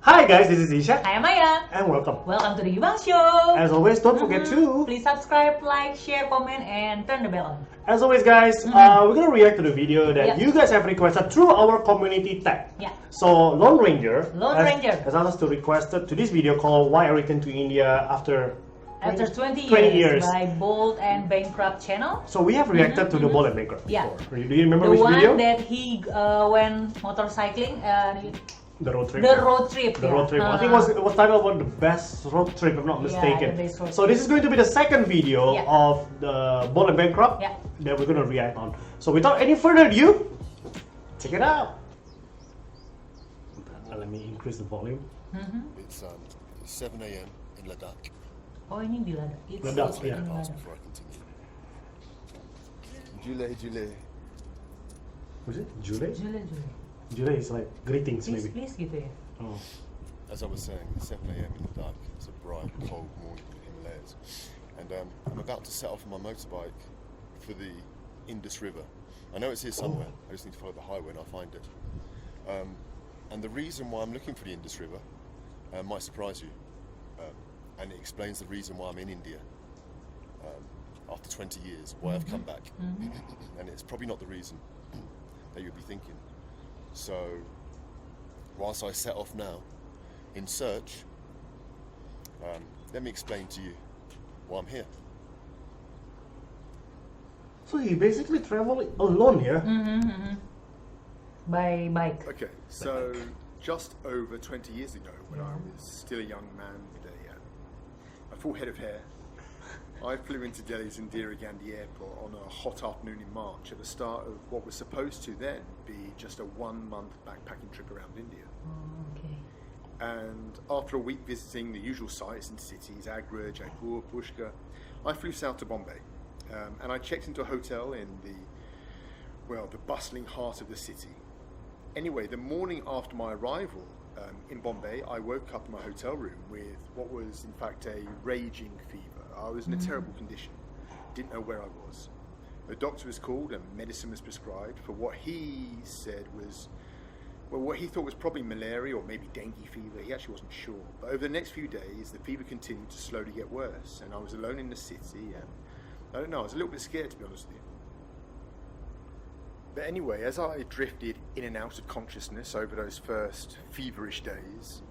Hi guys, this is Isha. Hi, Maya. And welcome. Welcome to the Hiubang Show. As always, don't forget to... Please subscribe, like, share, comment, and turn the bell on. As always guys, we're gonna react to the video that you guys have requested through our community tab. Yeah. So, Lone Ranger has asked us to request to this video called Why I Returned to India After 20 years by Bold and Bankrupt channel. So we have reacted to the Bold and Bankrupt before. Yeah. Do you remember the which video? The one that he went motorcycling. The road trip. The road trip. The road trip. I think it was titled about the best road trip, if I'm not mistaken. The best road so this is going to be the second video of the Bold and Bankrupt that we're going to react on. So without any further ado, check it out. Let me increase the volume. It's 7 a.m. in Ladakh. Oh, ini di Ladakh. It's Ladakh, in yeah. Before I continue. Jule. Was it July? Jule. July is like greetings, Please, maybe. please gitu ya. Oh. As I was saying, it's 7 a.m. in Ladakh. It's a bright, cold morning in the Himalayas. And I'm about to set off on my motorbike for the Indus River. I know it's here somewhere. I just need to follow the highway and I'll find it. And the reason why I'm looking for the Indus River might surprise you. And it explains the reason why I'm in India after 20 years, why I've come back. And it's probably not the reason that you'll be thinking. So, whilst I set off now in search, let me explain to you why I'm here. So you basically travel alone, yeah? By bike. Okay, so just over 20 years ago, when I was still a young man with a full head of hair, I flew into Delhi's Indira Gandhi Airport on a hot afternoon in March at the start of what was supposed to then be just a 1-month backpacking trip around India. Oh, okay. And after a week visiting the usual sites and cities, Agra, Jaipur, Pushkar, I flew south to Bombay. And I checked into a hotel in the bustling heart of the city. Anyway, the morning after my arrival in Bombay, I woke up in my hotel room with what was in fact a raging fever. I was in a terrible condition, didn't know where I was. The doctor was called and medicine was prescribed for what he said was, what he thought was probably malaria or maybe dengue fever. He actually wasn't sure. But over the next few days, the fever continued to slowly get worse, and I was alone in the city, and I don't know, I was a little bit scared, to be honest with you. But anyway, as I drifted in and out of consciousness over those first feverish days,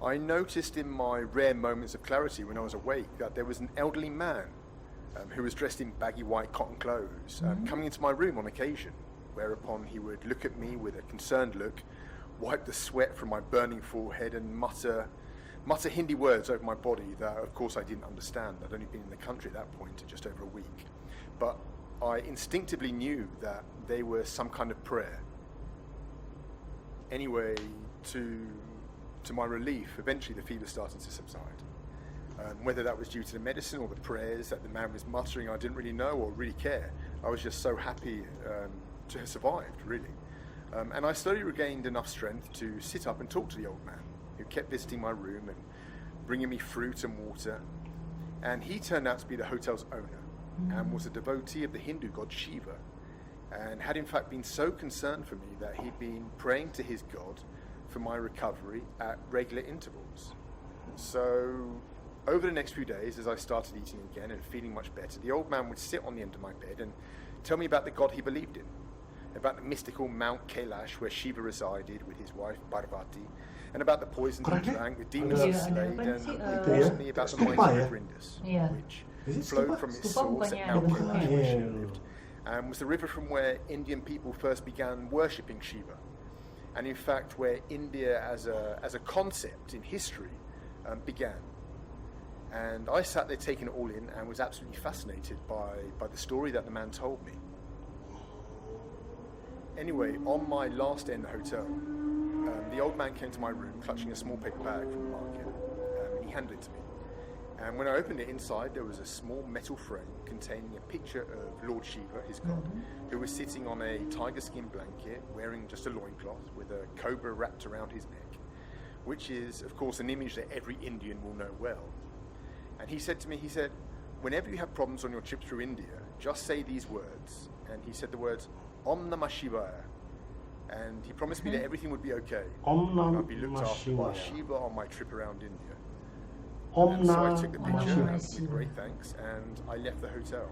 I noticed in my rare moments of clarity when I was awake that there was an elderly man who was dressed in baggy white cotton clothes coming into my room on occasion, whereupon he would look at me with a concerned look, wipe the sweat from my burning forehead and mutter Hindi words over my body that of course I didn't understand. I'd only been in the country at that point just over a week. But I instinctively knew that they were some kind of prayer. Anyway, to my relief, eventually the fever started to subside. Whether that was due to the medicine or the prayers that the man was muttering, I didn't really know or really care. I was just so happy to have survived, really. And I slowly regained enough strength to sit up and talk to the old man, who kept visiting my room and bringing me fruit and water. And he turned out to be the hotel's owner and was a devotee of the Hindu god Shiva, and had in fact been so concerned for me that he'd been praying to his god for my recovery at regular intervals. So over the next few days, as I started eating again and feeling much better, the old man would sit on the end of my bed and tell me about the god he believed in, about the mystical Mount Kailash where Shiva resided with his wife Parvati, and about the poisons he drank with demons he slayed, and importantly about the mighty river Indus, which flowed from its source at Mount Kailash where Shiva lived, and was the river from where Indian people first began worshipping Shiva, and in fact where India as a concept in history began. And I sat there taking it all in and was absolutely fascinated by the story that the man told me. Anyway, on my last day in the hotel, the old man came to my room clutching a small paper bag from the market, and he handed it to me. And when I opened it, inside there was a small metal frame containing a picture of Lord Shiva, his god, who was sitting on a tiger skin blanket wearing just a loincloth with a cobra wrapped around his neck, which is, of course, an image that every Indian will know well. And he said to me, whenever you have problems on your trip through India, just say these words. And he said the words, Om Namah Shivaya. And he promised me that everything would be okay. Om and Nam I'd be looked after by Shiva. Shiva on my trip around India. Om And so I Nam took the Om picture Namah with Shiva. great thanks, and I left the hotel.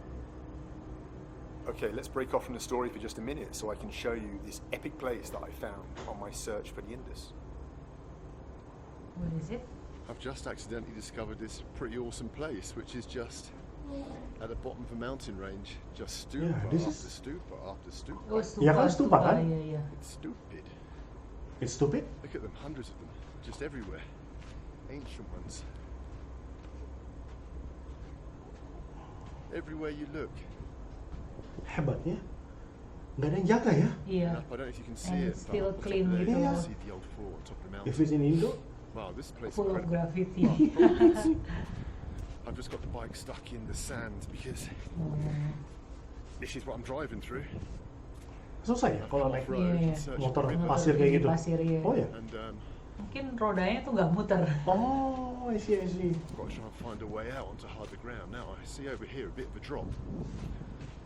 Okay, let's break off from the story for just a minute so I can show you this epic place that I found on my search for the Indus. What is it? I've just accidentally discovered this pretty awesome place, which is just at the bottom of a mountain range, just stupa Yeah, this after is- stupa after stupa. Oh, Ya kan, stupa kan? Yeah. It's stupid. It's stupid. Look at them, hundreds of them, just everywhere. Ancient ones. Everywhere you look. Hebat ya. Nggak ada yang jaga ya. Yeah. And up, I don't know if you can see And it. it's but still up the top clean there, gitu. you can Yeah. see the old fort on top of the mountain. If it's in Indo, Wow, this place is Full of incredible. graffiti. I've just got the bike stuck in the sand because this is what I'm driving through. susah ya kalau naik Off-road, Iya. searching motor for rivers. pasir kayak gitu. Pasir, iya. Oh ya. And Mungkin rodanya tuh nggak muter. Oh, I see, I see. I've got to try and find a way out onto harder ground. Now I see over here a bit of a drop.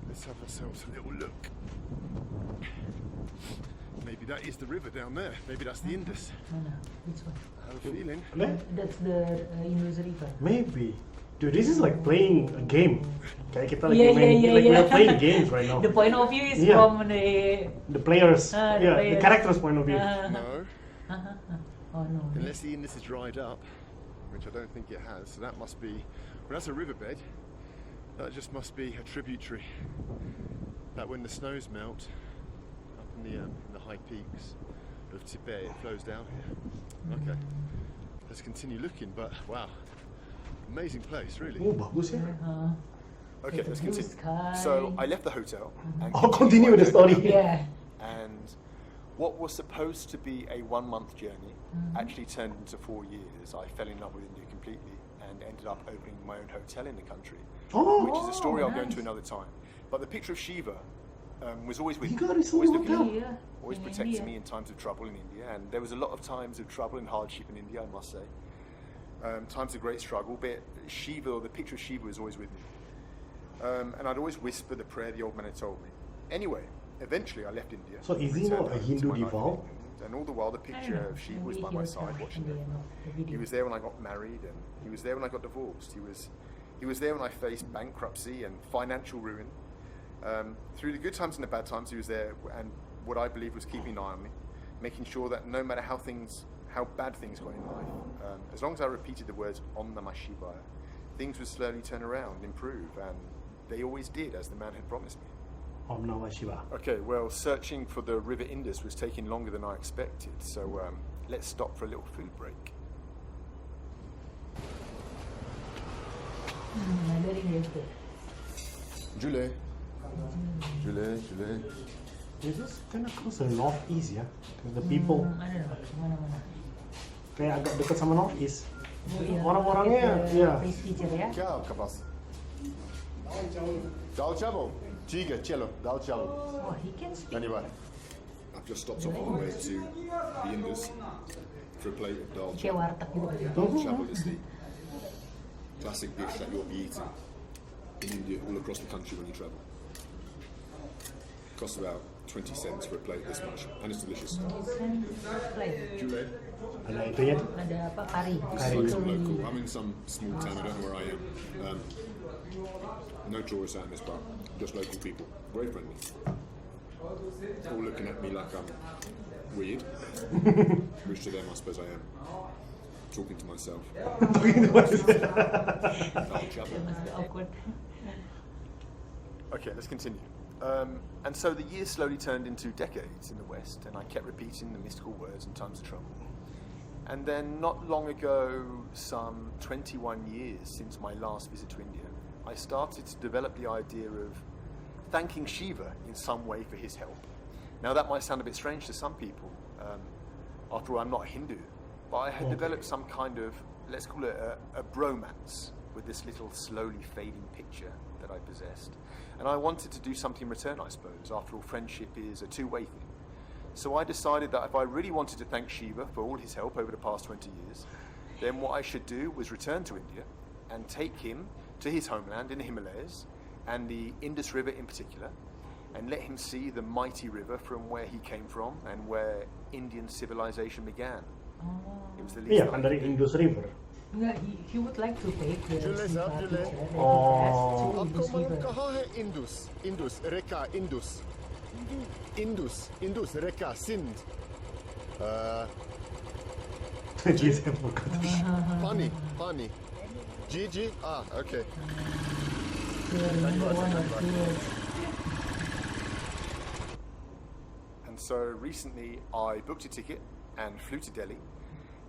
Let's have ourselves a little look. Maybe that is the river down there. Maybe that's the Indus. Mana? Which one? I have a feeling. That's the Indus River. Maybe. Dude, this is like playing a game. Kayak kita lagi Yeah, main, yeah, like yeah. we're playing games right now. The point of view is Yeah. from the. The players, The yeah, the players. characters' point of view. No, Oh no. unless the Indus is dried up, which I don't think it has. So that must be. Well, that's a riverbed. That just must be a tributary. That when the snows melt up in the high peaks of Tibet, it flows down here. Okay, let's continue looking. But wow, amazing place, really. Oh, bagus ya. Okay, It's a let's blue continue. sky. So I left the hotel. And Oh, continue with the story. Yeah. And what was supposed to be a 1-month journey actually turned into 4 years. I fell in love with India completely and ended up opening my own hotel in the country, Oh, which is a story I'll go nice. into another time. But the picture of Shiva was always with You me, got his own always looking hotel. at me, Yeah. always In protecting India. me in times of trouble in India. And there was a lot of times of trouble and hardship in India, I must say. Times of great struggle, but Shiva, or the picture of Shiva, was always with me. And I'd always whisper the prayer the old man had told me. Anyway, eventually I left India. So is he returned not a home to Hindu my life in devout? England, and all the while the I don't picture know. of Shiva was Maybe by he my was side from watching India, it. no, the video. He was there when I got married, and he was there when I got divorced. He was there when I faced bankruptcy and financial ruin. Through the good times and the bad times, he was there, and what I believe was keeping an eye on me, making sure that no matter how bad things got in life, as long as I repeated the words Om Namah Shivaya, things would slowly turn around and improve, and they always did, as the man had promised me. Om Namah Shiva. Okay, well, searching for the River Indus was taking longer than I expected, so let's stop for a little food break. Dari dia tu. Julie. Julie. This is kind of close to the northeast ya. Because the people I don't know. Mana-mana. kayak agak dekat sama northeast. Oh, iya. Orang-orangnya, It's a ya. Face teacher ya. Ciao, Kapas. Dal chavo. Chiga, cello, dal chavo. Oh, he can speak. Anyway, I've just stopped off on the way to the Indus for a plate of dal Kayak chavo. warteg gitu. Dal chavo is the classic dish that you'll be eating in India all across the country when you travel. Costs about 20 cents for a plate this much, and it's delicious. Ada itunya. Ada apa? Kari. This is like some local. I'm in some small town. I don't know where I am. No tourists out in this part. Just local people. Very friendly. All looking at me like I'm weird. Which to them, I suppose I am. Talking to myself. Masih awkward. Okay, let's continue. And so the years slowly turned into decades in the West, and I kept repeating the mystical words in times of trouble. And then, not long ago, some 21 years since my last visit to India, I started to develop the idea of thanking Shiva in some way for his help. Now, that might sound a bit strange to some people. After all, I'm not a Hindu, but I had developed some kind of, let's call it a bromance with this little slowly fading picture that I possessed. And I wanted to do something in return, I suppose. After all, friendship is a two-way thing. So I decided that if I really wanted to thank Shiva for all his help over the past 20 years, then what I should do was return to India and take him to his homeland in the Himalayas, and the Indus River in particular, and let him see the mighty river from where he came from and where Indian civilization began. It was the least Iya kan dari Indus River. Yeah, he would like to take the Je les Shiva a, je picture les. that he Oh. has to Indus River. Indus, Reka, Indus. Indus, Reka, Sindh. Jadi saya buka. Pani. Gigi? Ah, okay. And so recently I booked a ticket and flew to Delhi,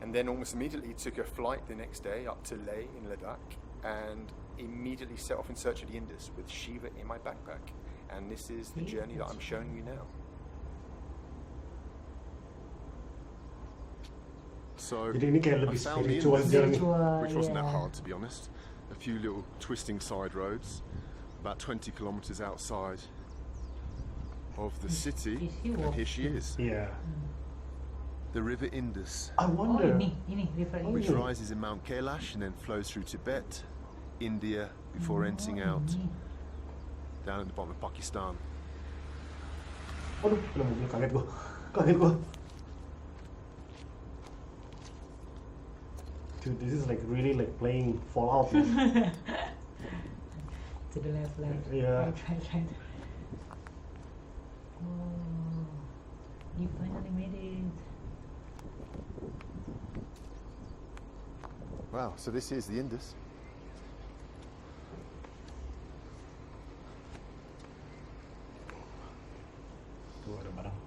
and then almost immediately took a flight the next day up to Leh in Ladakh, and immediately set off in search of the Indus with Shiva in my backpack. And this is the journey that I'm showing you now. So Jadi ini kayak I lebih found the spiritual Indus, journey. which wasn't that yeah. hard to be honest. A few little twisting side roads, about 20 kilometers outside of the city, and here she is, Iya. the River Indus, I Oh wonder. ini river ini. which rises in Mount Kailash and then flows through Tibet, India, before emptying out down at the bottom of Pakistan. Aduh, kaget gua. Dude, this is like really like playing Fallout. Man. To the left. Yeah. Right. Oh, you finally made it. Wow, so this is the Indus. Tuh ada barang.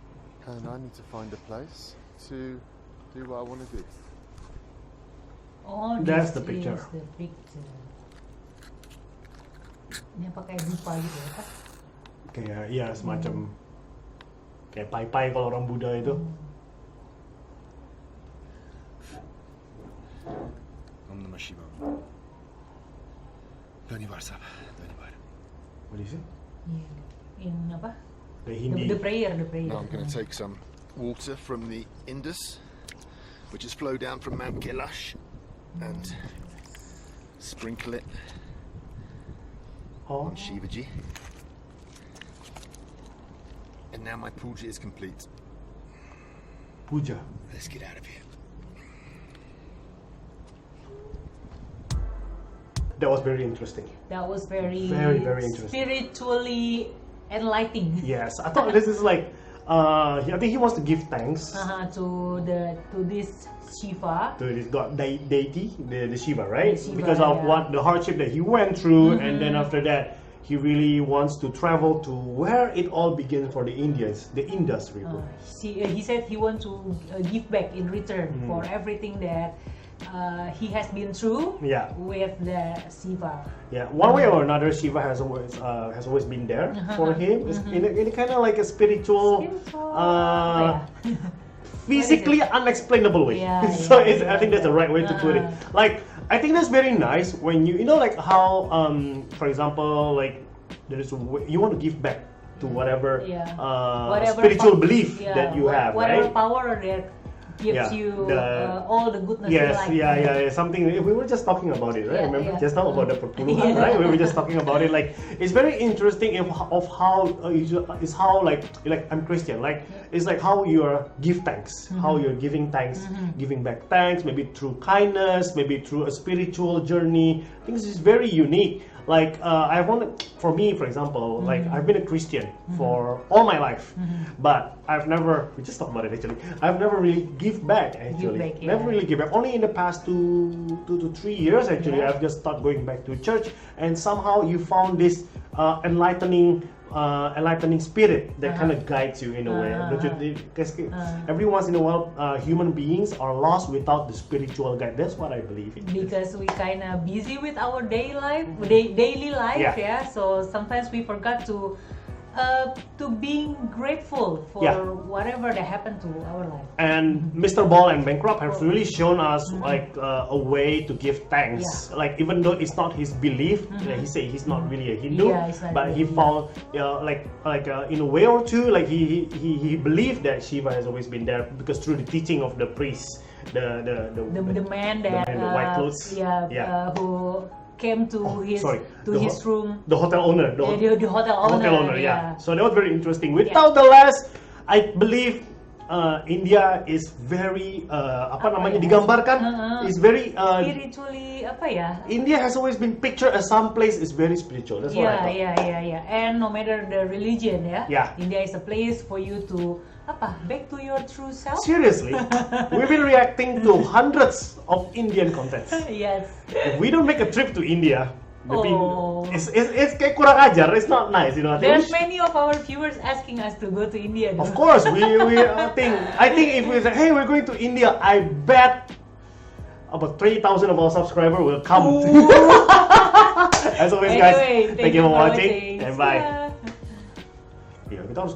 And I need to find a place to do what I want to do. Oh, That's this the picture. is the picture. Ini apa kayak dupa gitu ya Kak? Kayak iya semacam kayak pai-pai kalau orang Buddha itu. Om Namah Shiva. Dhanyavad Sahib, Dhanyavad. What is it? Yeah. In apa? The Hindi. The prayer. Now I'm going to take some water from the Indus, which has flowed down from Mount Kailash, and sprinkle it Oh. on Shivaji. And now my puja is complete. Puja. Let's get out of here. That was very interesting. That was very interesting. spiritually enlightening. Yes, I thought this is like, I think he wants to give thanks To this Shiva. to this god deity, the Shiva, right? The Shiva, because of yeah. what the hardship that he went through, and then after that, he really wants to travel to where it all begins for the Indians, the Indus River. He said he wants to give back in return for everything that he has been through Yeah. with the Shiva. Yeah, one way or another, Shiva has always been there for him. It's in a kind of like a spiritual, physically unexplainable way. Yeah, So yeah, I think that's the right way to put it. Like, I think that's very nice when you know like how for example, like there is a way, you want to give back to whatever Whatever spiritual belief that you have, whatever right? power that gives you all the goodness Yes, in life. something we were just talking about it, right? Yeah, Remember yeah. just now about the perpuluhan, right? We were just talking about it. Like it's very interesting of how is how like I'm Christian. Like it's like how you are give thanks, how you're giving thanks, giving back thanks, maybe through kindness, maybe through a spiritual journey. I think this is very unique. Like for me, for example, like I've been a Christian for all my life, but I've never, we just talked about it actually, I've never really give back actually. Give back, yeah. Never really give back. Only in the past 2 to 3 years actually, Yeah. I've just started going back to church, and somehow you found this enlightening spirit that kind of guides you in a way. Don't you? Because every once in a while, human beings are lost without the spiritual guide. That's what I believe in. Because we kind of busy with our daily life, Yeah. yeah. So sometimes we forgot to being grateful for Yeah. whatever that happened to our life. And Mr. Ball and Bankrupt have really shown us like a way to give thanks. Yeah. Like even though it's not his belief, like he said he's not really a Hindu, Yeah, it's not but he really. found in a way or two, like he believed that Shiva has always been there because through the teaching of the priest, the The man that man in the white clothes. who came to his room. The hotel owner. The hotel owner. Hotel owner, yeah. So that was very interesting. Without the less, I believe India is very digambarkan is very spiritually India has always been pictured as some place is very spiritual. That's what I thought. Yeah. And no matter the religion, Yeah. India is a place for you to back to your true self. Seriously, we've been reacting to hundreds of Indian contents. Yes. If we don't make a trip to India, it's kayak kurang ajar. It's not nice, you know. There's many of our viewers asking us to go to India. Of course, we I think if we say, hey, we're going to India, I bet about 3,000 of our subscribers will come. As always, guys, thank you for watching and bye. Kita harus